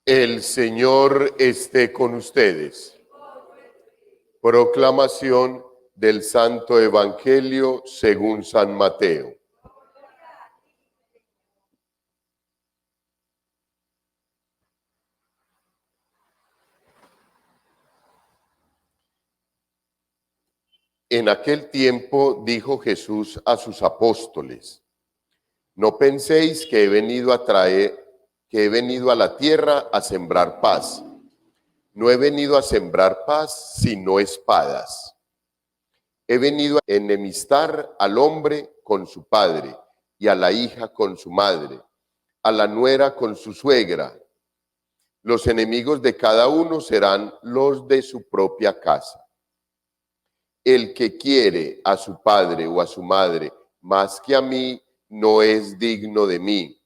El Señor esté con ustedes. Proclamación del Santo Evangelio según San Mateo. En aquel tiempo dijo Jesús a sus apóstoles: No penséis que he venido a la tierra a sembrar paz. No he venido a sembrar paz, sino espadas. He venido a enemistar al hombre con su padre, y a la hija con su madre, a la nuera con su suegra. Los enemigos de cada uno serán los de su propia casa. El que quiere a su padre o a su madre más que a mí, no es digno de mí.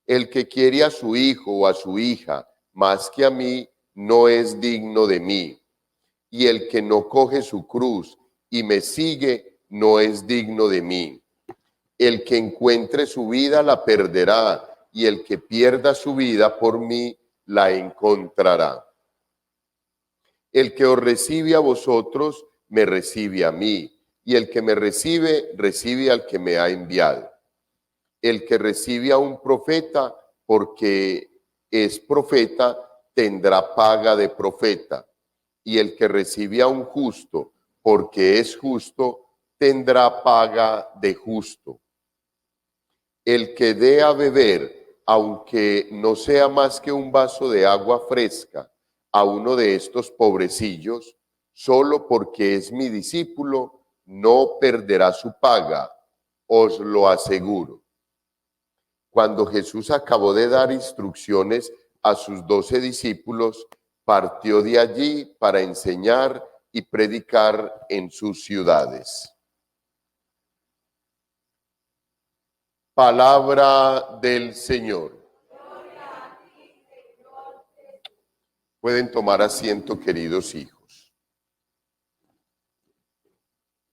El que quiere a su hijo o a su hija más que a mí, no es digno de mí. Y el que no coge su cruz y me sigue, no es digno de mí. El que encuentre su vida la perderá, y el que pierda su vida por mí la encontrará. El que os recibe a vosotros, me recibe a mí, y el que me recibe, recibe al que me ha enviado. El que recibe a un profeta, porque es profeta, tendrá paga de profeta, y el que recibe a un justo, porque es justo, tendrá paga de justo. El que dé a beber, aunque no sea más que un vaso de agua fresca, a uno de estos pobrecillos, solo porque es mi discípulo, no perderá su paga, os lo aseguro. Cuando Jesús acabó de dar instrucciones a sus 12 discípulos, partió de allí para enseñar y predicar en sus ciudades. Palabra del Señor. Pueden tomar asiento, queridos hijos.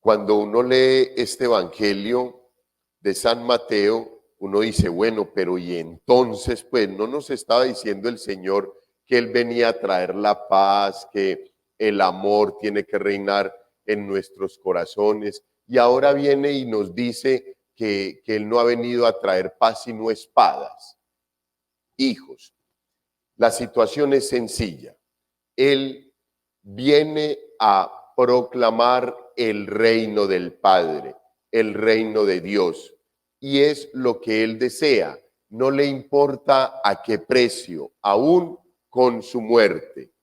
Cuando uno lee este Evangelio de San Mateo, uno dice, bueno, pero y entonces, pues, ¿no nos estaba diciendo el Señor que Él venía a traer la paz, que el amor tiene que reinar en nuestros corazones? Y ahora viene y nos dice que Él no ha venido a traer paz sino espadas. Hijos, la situación es sencilla. Él viene a proclamar el reino del Padre, el reino de Dios. Y es lo que Él desea. No le importa a qué precio, aún con su muerte.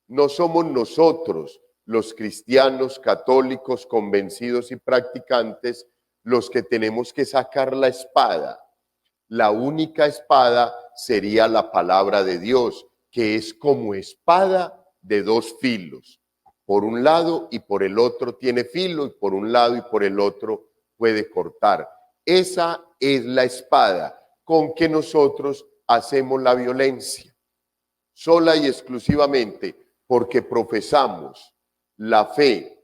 No somos nosotros, los cristianos católicos convencidos y practicantes, los que tenemos que sacar la espada. La única espada sería la palabra de Dios, que es como espada de dos filos. Por un lado y por el otro tiene filo, y por un lado y por el otro puede cortar. Esa es la espada con que nosotros hacemos la violencia, sola y exclusivamente porque profesamos la fe,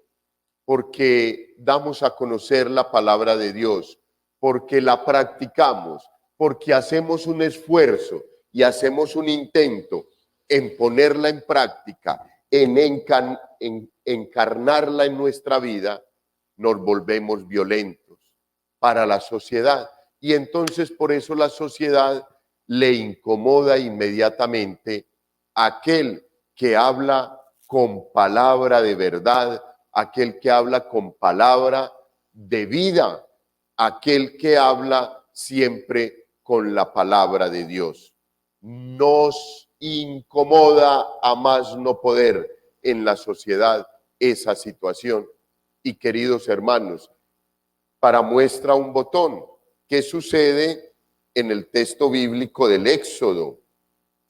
porque damos a conocer la palabra de Dios, porque la practicamos, porque hacemos un esfuerzo y hacemos un intento en ponerla en práctica, en encarnarla en nuestra vida, nos volvemos violentos para la sociedad. Y entonces por eso la sociedad le incomoda inmediatamente aquel que habla con palabra de verdad, aquel que habla con palabra de vida, aquel que habla siempre con la palabra de Dios. Nos incomoda a más no poder en la sociedad esa situación. Y queridos hermanos, para muestra un botón, ¿qué sucede en el texto bíblico del Éxodo?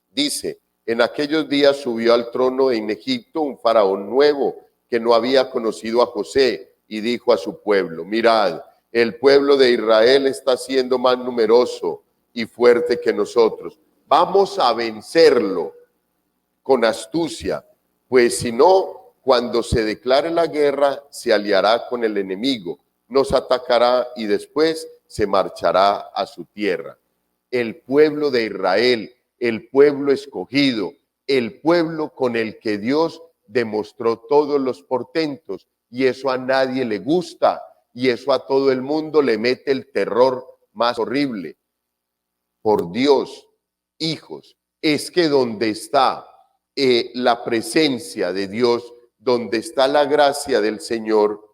Dice, en aquellos días subió al trono en Egipto un faraón nuevo que no había conocido a José y dijo a su pueblo, mirad, el pueblo de Israel está siendo más numeroso y fuerte que nosotros. Vamos a vencerlo con astucia, pues si no, cuando se declare la guerra, se aliará con el enemigo, nos atacará y después se marchará a su tierra. El pueblo de Israel el pueblo escogido, el pueblo con el que Dios demostró todos los portentos, y eso a nadie le gusta, y eso a todo el mundo le mete el terror más horrible. Por Dios, hijos, es que donde está la presencia de Dios, donde está la gracia del Señor,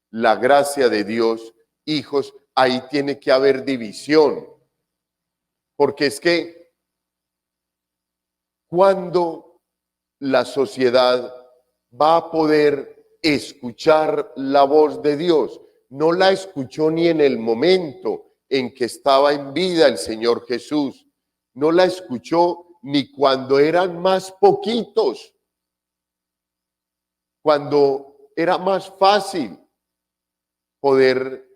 la gracia de Dios, hijos, ahí tiene que haber división. Porque es que cuando la sociedad va a poder escuchar la voz de Dios, no la escuchó ni en el momento en que estaba en vida el Señor Jesús, no la escuchó ni cuando eran más poquitos, cuando era más fácil poder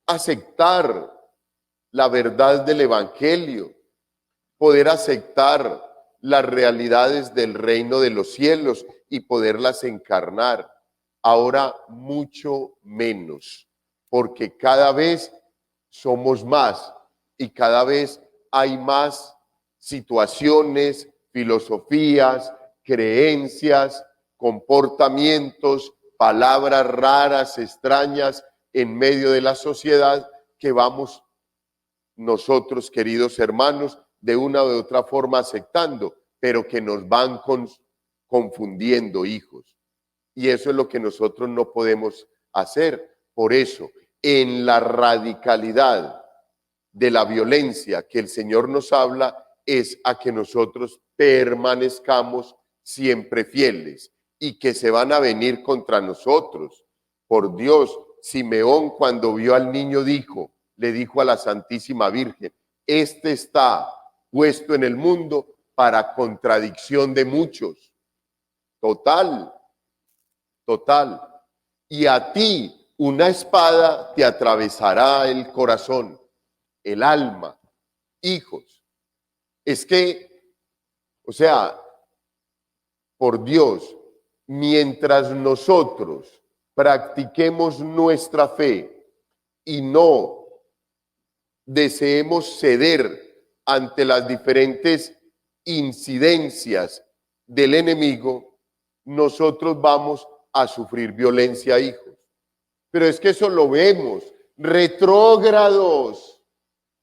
aceptar la verdad del Evangelio, poder aceptar las realidades del reino de los cielos y poderlas encarnar. Ahora mucho menos, porque cada vez somos más y cada vez hay más situaciones, filosofías, creencias, comportamientos, palabras raras, extrañas en medio de la sociedad que vamos nosotros, queridos hermanos, de una u otra forma aceptando, pero que nos van confundiendo, hijos. Y eso es lo que nosotros no podemos hacer. Por eso, en la radicalidad de la violencia que el Señor nos habla, es a que nosotros permanezcamos siempre fieles y que se van a venir contra nosotros. Por Dios, Simeón cuando vio al niño le dijo a la Santísima Virgen, este está puesto en el mundo para contradicción de muchos. Total. Y a ti una espada te atravesará el corazón, el alma. Hijos, es que, o sea, por Dios, mientras nosotros practiquemos nuestra fe y no deseemos ceder ante las diferentes incidencias del enemigo, nosotros vamos a sufrir violencia, hijos. Pero es que eso lo vemos, retrógrados,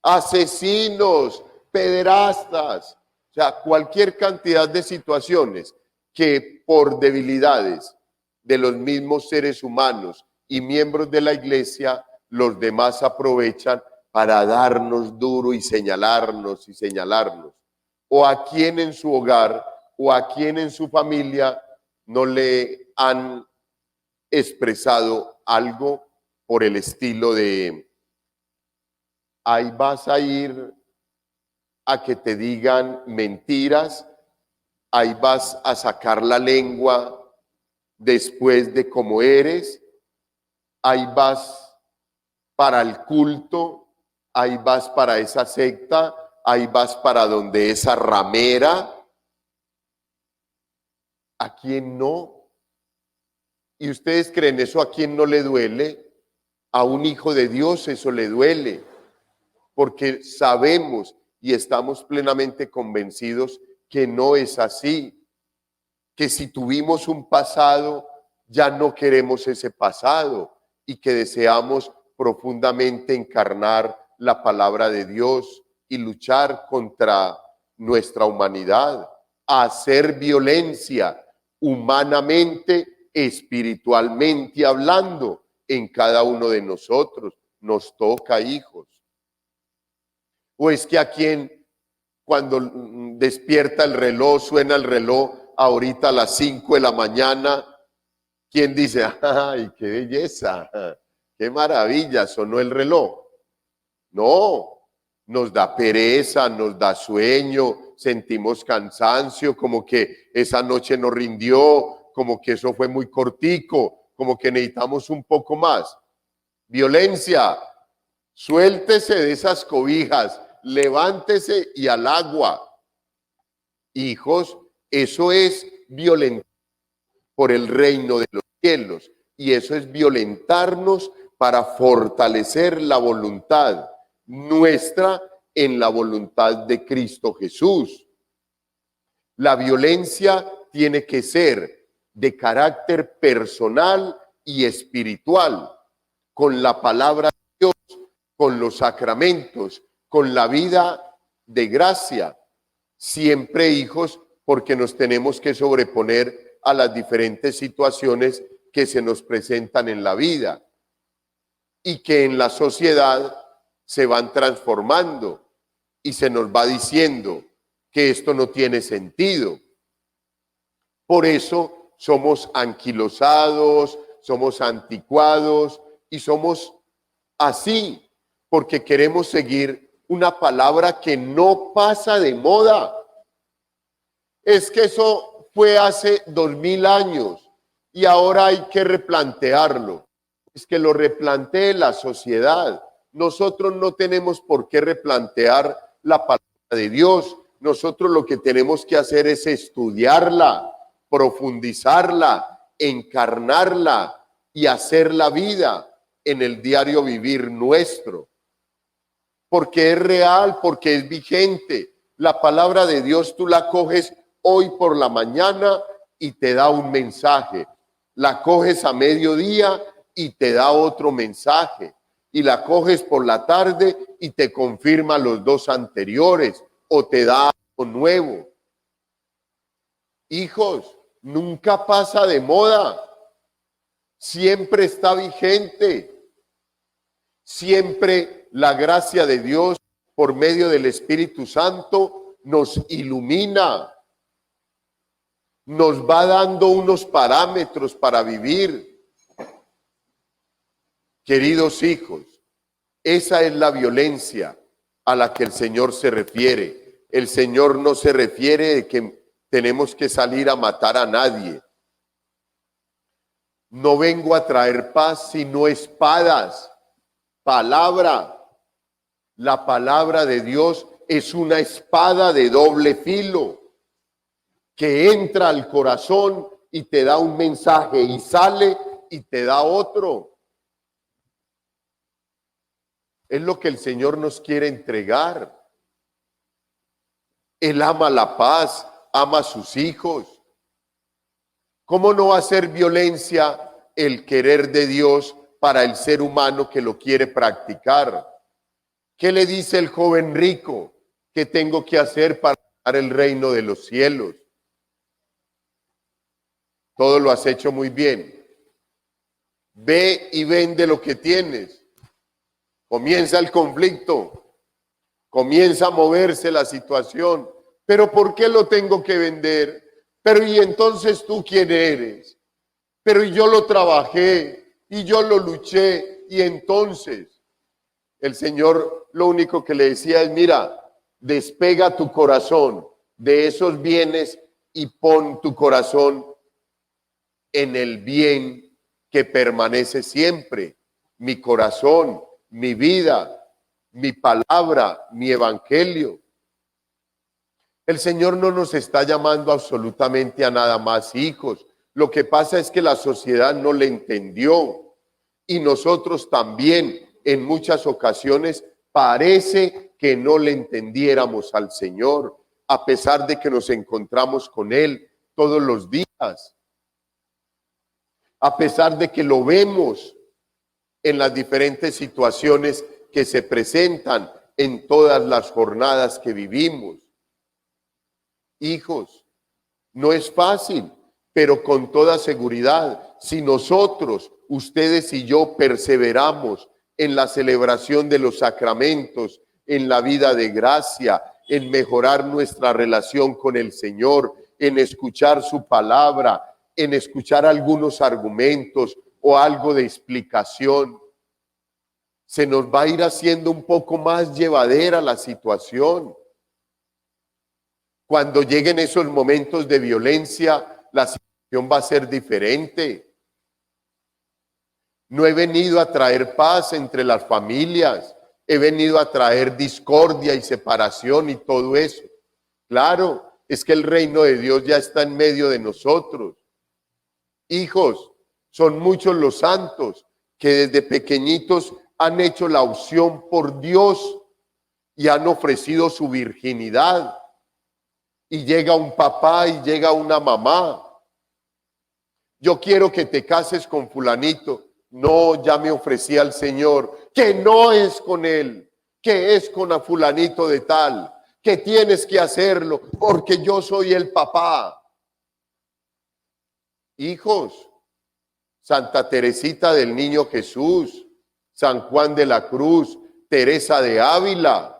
asesinos, pederastas, o sea, cualquier cantidad de situaciones que por debilidades de los mismos seres humanos y miembros de la iglesia, los demás aprovechan para darnos duro y señalarnos. O a quien en su hogar o a quien en su familia no le han expresado algo por el estilo de ahí vas a ir a que te digan mentiras, ahí vas a sacar la lengua después de cómo eres, ahí vas para el culto, ahí vas para esa secta, ahí vas para donde esa ramera. ¿A quién no? ¿Y ustedes creen eso a quién no le duele? A un hijo de Dios eso le duele, porque sabemos y estamos plenamente convencidos que no es así, que si tuvimos un pasado, ya no queremos ese pasado y que deseamos profundamente encarnar la palabra de Dios y luchar contra nuestra humanidad, hacer violencia humanamente, espiritualmente hablando en cada uno de nosotros. Nos toca, hijos. ¿O es que a quien cuando despierta el reloj, suena el reloj, ahorita a las 5 de la mañana, ¿quién dice, ay, qué belleza, qué maravilla, sonó el reloj? No, nos da pereza, nos da sueño, sentimos cansancio, como que esa noche no rindió, como que eso fue muy cortico, como que necesitamos un poco más. Violencia, suéltese de esas cobijas, levántese y al agua. Hijos, eso es violentar por el reino de los cielos y eso es violentarnos para fortalecer la voluntad nuestra en la voluntad de Cristo Jesús. La violencia tiene que ser de carácter personal y espiritual, con la palabra de Dios, con los sacramentos, con la vida de gracia. Siempre, hijos, porque nos tenemos que sobreponer a las diferentes situaciones que se nos presentan en la vida y que en la sociedad se van transformando y se nos va diciendo que esto no tiene sentido. Por eso somos anquilosados, somos anticuados y somos así, porque queremos seguir una palabra que no pasa de moda. Es que eso fue hace 2000 años y ahora hay que replantearlo. Es que lo replantee la sociedad. Nosotros no tenemos por qué replantear la palabra de Dios. Nosotros lo que tenemos que hacer es estudiarla, profundizarla, encarnarla y hacer la vida en el diario vivir nuestro. Porque es real, porque es vigente. La palabra de Dios tú la coges hoy por la mañana y te da un mensaje. La coges a mediodía y te da otro mensaje. Y la coges por la tarde y te confirma los dos anteriores o te da algo nuevo. Hijos, nunca pasa de moda. Siempre está vigente. Siempre la gracia de Dios por medio del Espíritu Santo nos ilumina. Nos va dando unos parámetros para vivir. Queridos hijos, esa es la violencia a la que el Señor se refiere. El Señor no se refiere de que tenemos que salir a matar a nadie. No vengo a traer paz, sino espadas. Palabra. La palabra de Dios es una espada de doble filo que entra al corazón y te da un mensaje y sale y te da otro. Es lo que el Señor nos quiere entregar. Él ama la paz, ama a sus hijos. ¿Cómo no va a ser violencia el querer de Dios para el ser humano que lo quiere practicar? ¿Qué le dice el joven rico? ¿Qué tengo que hacer para ganar el reino de los cielos? Todo lo has hecho muy bien. Ve y vende lo que tienes. Comienza el conflicto. Comienza a moverse la situación. ¿Pero por qué lo tengo que vender? Pero ¿y entonces tú quién eres? Pero yo lo trabajé y yo lo luché y entonces el Señor lo único que le decía es, mira, despega tu corazón de esos bienes y pon tu corazón en el bien que permanece siempre. Mi corazón, mi vida, mi palabra, mi evangelio. El Señor no nos está llamando absolutamente a nada más, hijos. Lo que pasa es que la sociedad no le entendió y nosotros también en muchas ocasiones parece que no le entendiéramos al Señor, a pesar de que nos encontramos con Él todos los días, a pesar de que lo vemos en las diferentes situaciones que se presentan en todas las jornadas que vivimos. Hijos, no es fácil, pero con toda seguridad, si nosotros, ustedes y yo, perseveramos en la celebración de los sacramentos, en la vida de gracia, en mejorar nuestra relación con el Señor, en escuchar su palabra, en escuchar algunos argumentos o algo de explicación, se nos va a ir haciendo un poco más llevadera la situación. Cuando lleguen esos momentos de violencia, la situación va a ser diferente. No he venido a traer paz entre las familias, he venido a traer discordia y separación y todo eso. Claro, es que el reino de Dios ya está en medio de nosotros. Hijos, son muchos los santos que desde pequeñitos han hecho la opción por Dios y han ofrecido su virginidad. Y llega un papá y llega una mamá. Yo quiero que te cases con fulanito. No, ya me ofrecí al Señor, que no es con él, que es con a fulanito de tal, que tienes que hacerlo porque yo soy el papá. Hijos, Santa Teresita del Niño Jesús, San Juan de la Cruz, Teresa de Ávila,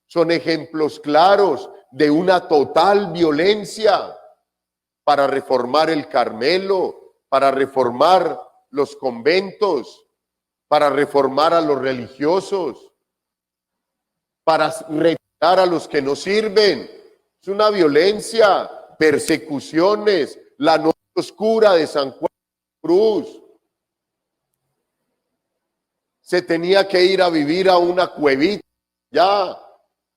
son ejemplos claros de una total violencia para reformar el Carmelo, para reformar los conventos, para reformar a los religiosos, para retirar a los que no sirven. Es una violencia, persecuciones, la noche oscura de San Juan de la Cruz. Se tenía que ir a vivir a una cuevita ya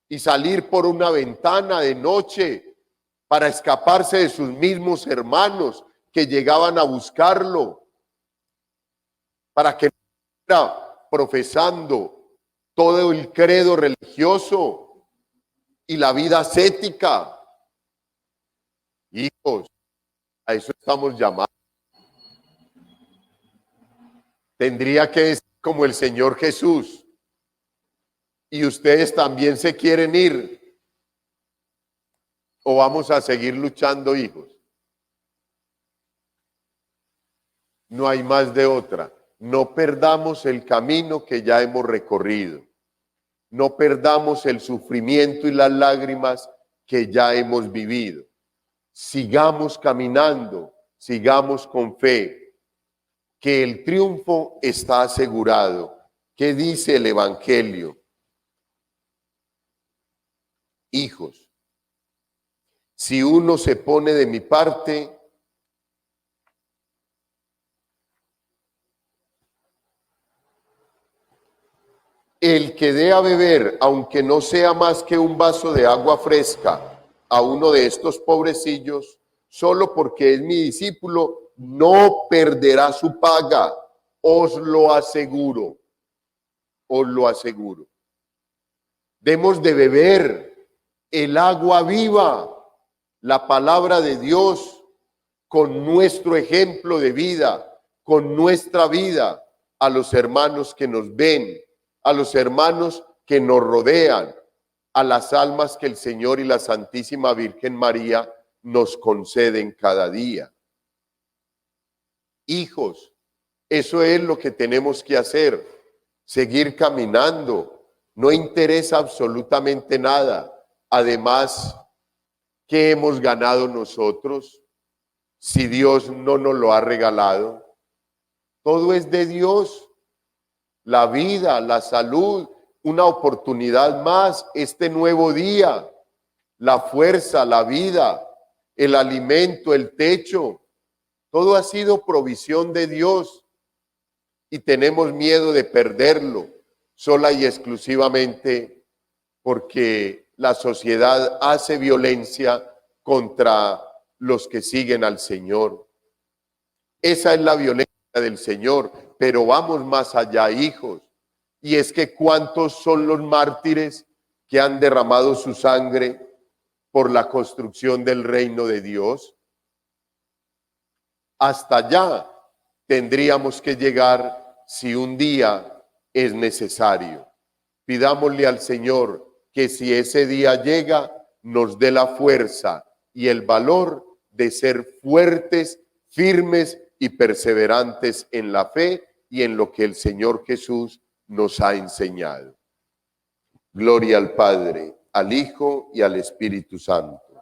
y salir por una ventana de noche para escaparse de sus mismos hermanos que llegaban a buscarlo, para que no estuviera profesando todo el credo religioso y la vida ascética. Hijos, a eso estamos llamados. Tendría que decir como el Señor Jesús: ¿y ustedes también se quieren ir? ¿O vamos a seguir luchando, hijos? No hay más de otra. No perdamos el camino que ya hemos recorrido. No perdamos el sufrimiento y las lágrimas que ya hemos vivido. Sigamos caminando, sigamos con fe, que el triunfo está asegurado. ¿Qué dice el Evangelio? Hijos, si uno se pone de mi parte, el que dé a beber, aunque no sea más que un vaso de agua fresca, a uno de estos pobrecillos, solo porque es mi discípulo, no perderá su paga. Os lo aseguro, os lo aseguro. Demos de beber el agua viva, la palabra de Dios, con nuestro ejemplo de vida, con nuestra vida, a los hermanos que nos ven, a los hermanos que nos rodean, a las almas que el Señor y la Santísima Virgen María nos conceden cada día. Hijos, eso es lo que tenemos que hacer, seguir caminando. No interesa absolutamente nada. Además, ¿qué hemos ganado nosotros si Dios no nos lo ha regalado? Todo es de Dios. La vida, la salud, una oportunidad más, este nuevo día, la fuerza, la vida, el alimento, el techo, todo ha sido provisión de Dios y tenemos miedo de perderlo sola y exclusivamente porque la sociedad hace violencia contra los que siguen al Señor. Esa es la violencia del Señor, pero vamos más allá, hijos. Y es que ¿cuántos son los mártires que han derramado su sangre por la construcción del reino de Dios? Hasta allá tendríamos que llegar si un día es necesario. Pidámosle al Señor que si ese día llega, nos dé la fuerza y el valor de ser fuertes, firmes y perseverantes en la fe y en lo que el Señor Jesús nos ha enseñado. Gloria al Padre, al Hijo y al Espíritu Santo.